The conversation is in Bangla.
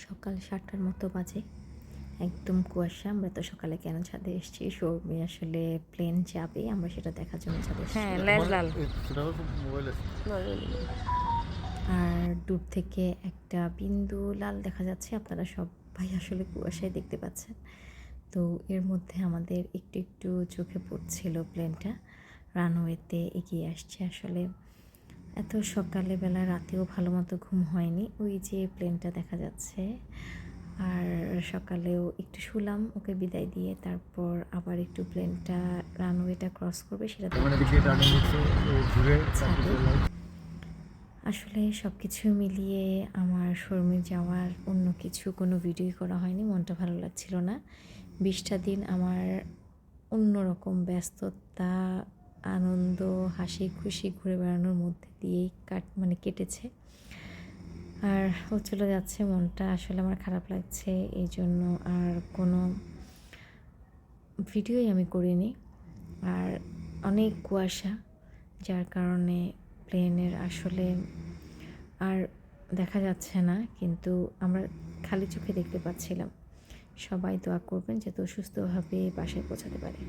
সকাল ৭টার মতো বাজে। একদম কুয়াশা। আমরা তো সকালে কেন ছাদে এসেছি, সৌমি আসলে প্লেন যাবে, আমরা সেটা দেখার জন্য ছাদে এসেছি। হ্যাঁ, লেজ লাল। আর দূর থেকে একটা বিন্দু লাল দেখা যাচ্ছে। আপনারা সবাই আসলে কুয়াশায় দেখতে পাচ্ছেন। তো এর মধ্যে আমাদের একটু একটু চোখে পড়ছিল প্লেনটা রানওয়েতে এগিয়ে আসছে। আসলে এত সকালে বেলা রাতেও ভালো মতো ঘুম হয়নি। ওই যে প্লেনটা দেখা যাচ্ছে। আর সকালেও একটু শুলাম ওকে বিদায় দিয়ে, তারপর আবার একটু প্লেনটা রানওয়েটা ক্রস করবে সেটা ছাদে। আসলে সব কিছু মিলিয়ে আমার শর্মে যাওয়ার অন্য কিছু কোনো ভিডিওই করা হয়নি, মনটা ভালো লাগছিল না। 20টা দিন আমার অন্যরকম ব্যস্ততা, আনন্দ, হাসি খুশি ঘুরে বেড়ানোর মধ্যে দিয়েই কেটেছে। আর ও চলে যাচ্ছে, মনটা আসলে আমার খারাপ লাগছে। এই জন্য আর কোনো ভিডিওই আমি করিনি। আর অনেক কুয়াশা, যার কারণে প্লেনের আসলে আর দেখা যাচ্ছে না, কিন্তু আমরা খালি চোখে দেখতে পাচ্ছিলাম। সবাই দোয়া করবেন যাতে ও সুস্থভাবে বাসায় পৌঁছাতে পারে।